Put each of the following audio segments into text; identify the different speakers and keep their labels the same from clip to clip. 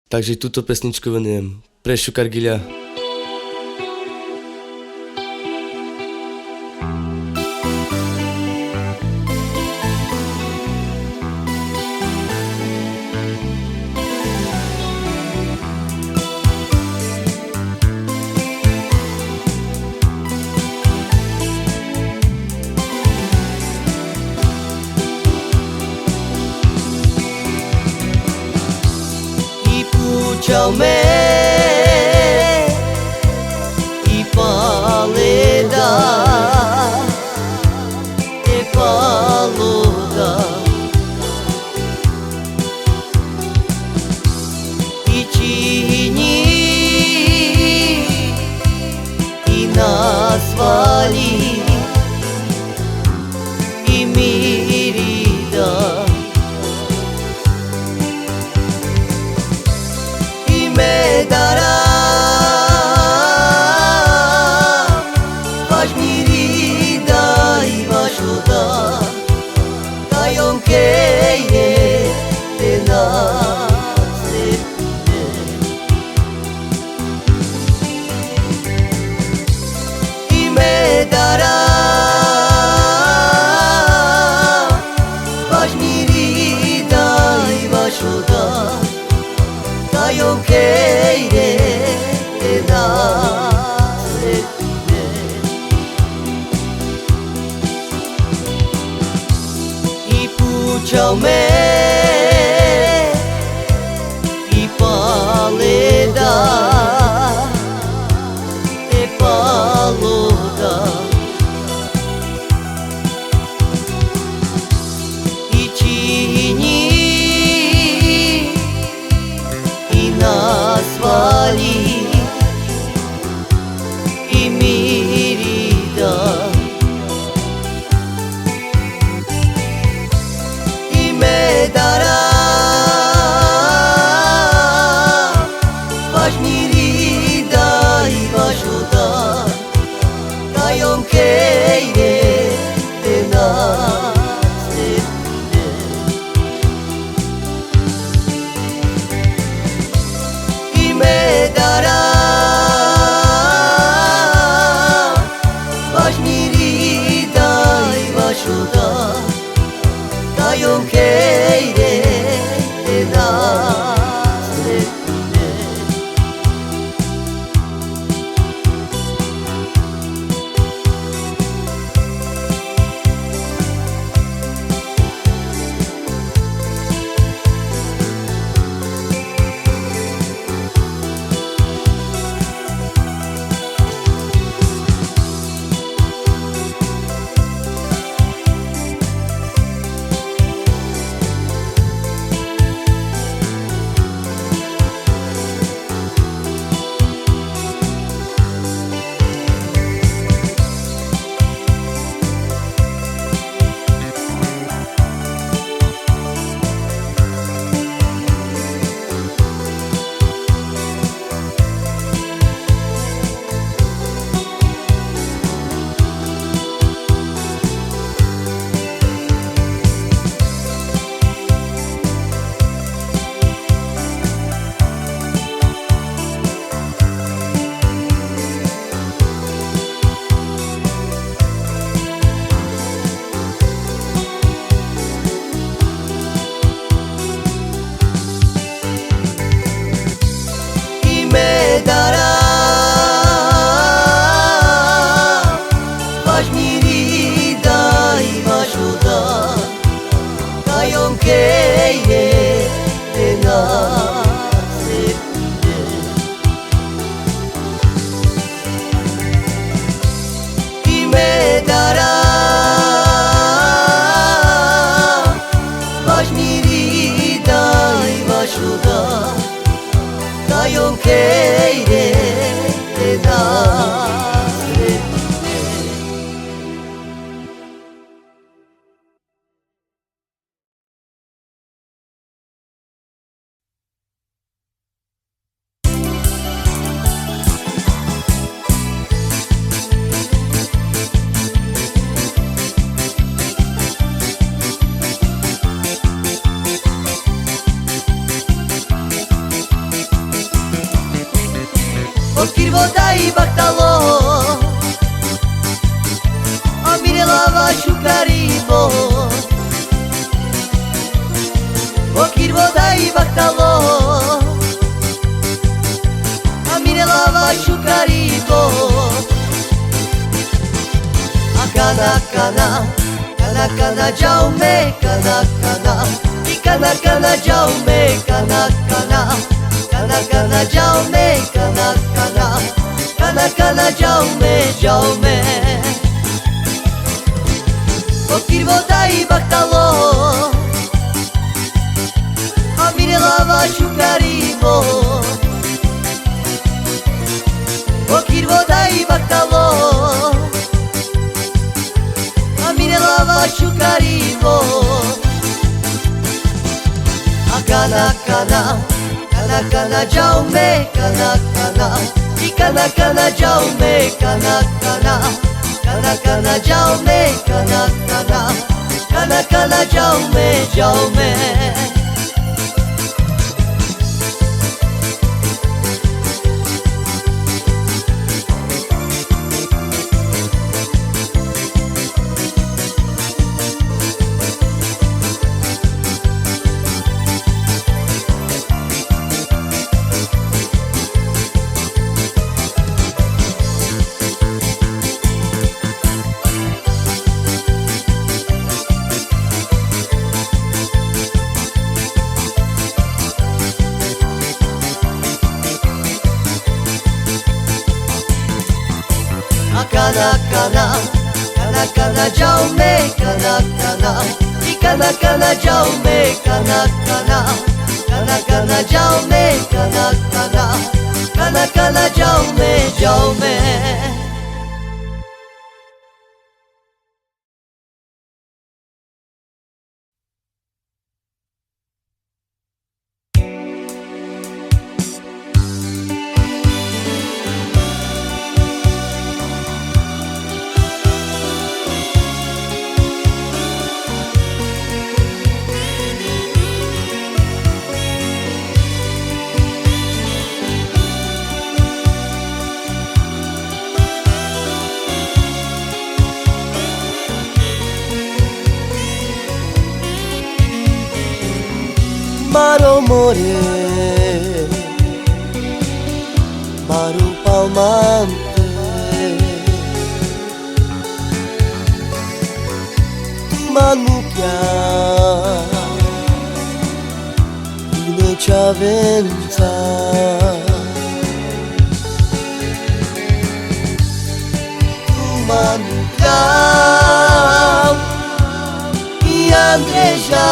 Speaker 1: Takže tuto pesničku venujem pre Šukargiľa.
Speaker 2: Ciao me I paleda E paluda I čini I nasvali I mirida Medara Baš mirida I baš uda Kajom keje Te nasretne I medara Baš mirida I baš uda Kajom keire te nasretne I pućao me I paleda E paluda I čini Nasvali I mirida I medara Baš mirida I baš uda Kajom keje te nasretne Medara Baš mirida I baš uda Kajom keire te nasretne Medara Baš mirida I baš uda Kajom keje te nasretne I medara Baš mirida I baš uda Kajom keire te nasretne вода и бахтало, Амирела вашу карибо. Окир вода и бахтало, Амирела вашу карибо. Акана кана, кана кана jaume, кана кана, и кана кана jaume, кана кана, кана кана jaume, кана кана, кана кана jaume, jaume. Окир вода и бахтало, Амирела вашу карибо. Окир вода и бахтало, Амирела вашу карибо. Акана кана, кана кана jaume, кана кана, и кана кана jaume, кана кана, кана кана jaume, кана кана, кана кана jaume, jaume. Kana kana, kana kana jaume, kana kana, y kana kana jaume, kana kana, kana kana jaume, kana kana, kana kana jaume, jaume. Maro more, Maro palmante, Manukia, Inechavenza, Manukia, Andreja.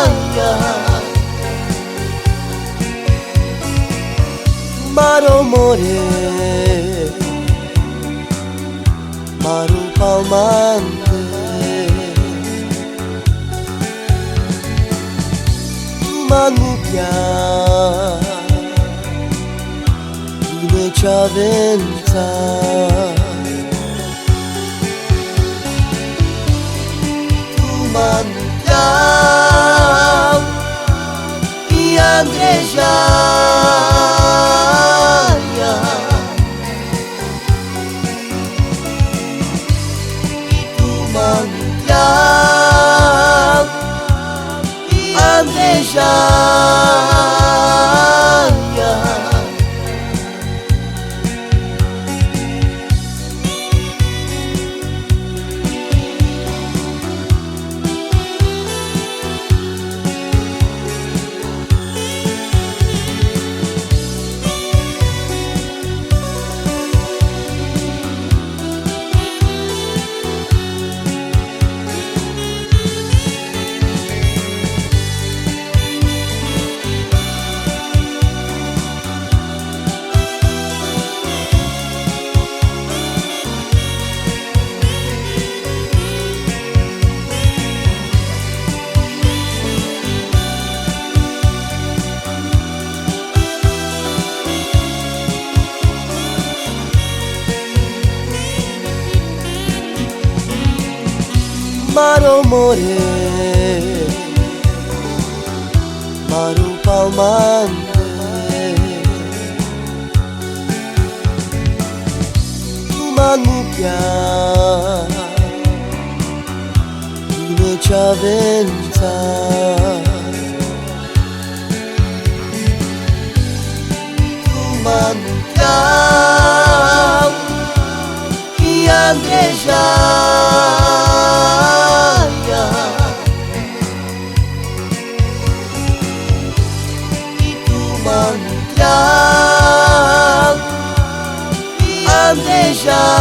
Speaker 2: Andejaya Maro more, Maro palmante, Manukia, Inechavenza. Manjau y Andrejaya y tu manjau y Andrejaya. Maro more, Maro palmante, Manmukia, Inechaventa, Manmukia, Iandeja. Andejaya,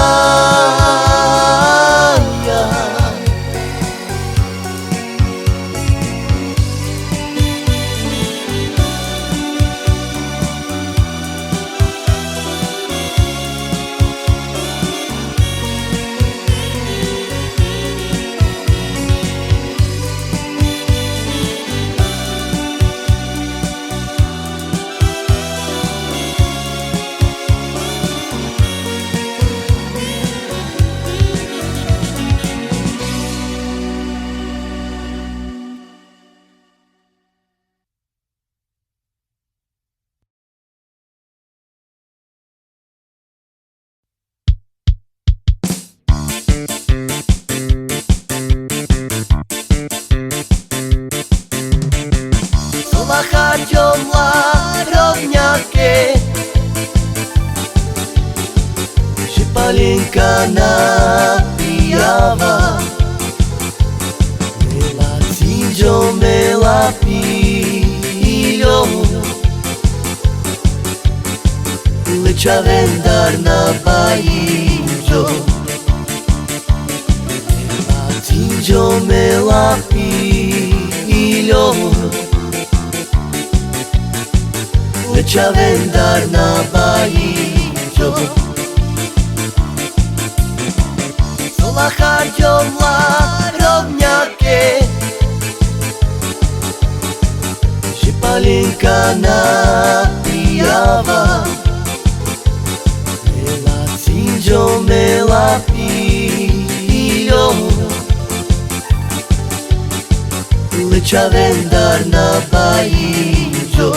Speaker 2: Слахачомла ровняке, Шипаленька напиява, Мела цинджо, мела пило, Леча вендар на баинджо, Мела цинджо, мела пило, Леча вендар на баинджо, Солахарджомла ровняке, Шипаленька напиява, Мела цинджо, мела пило, Леча вендар на баинджо,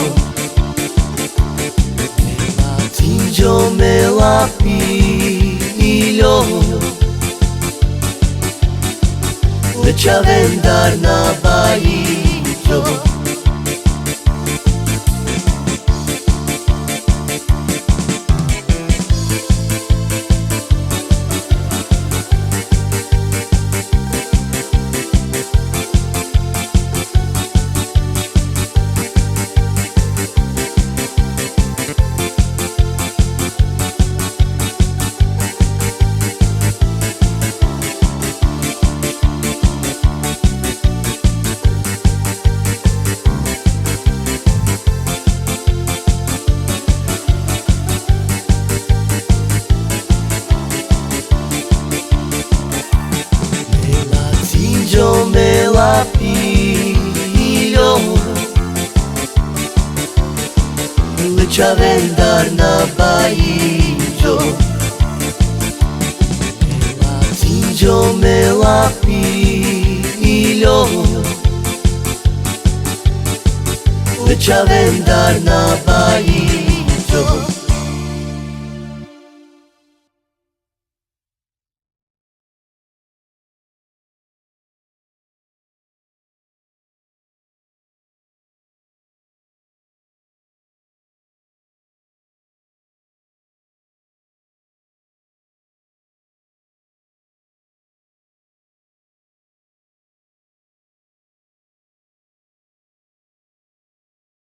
Speaker 2: Tinjo mela pilo, Lecha vendar na bainjo, mela pilo, Lecha vendar na bainjo, Mela tinjo, mela pilo, Lecha vendar na bainjo.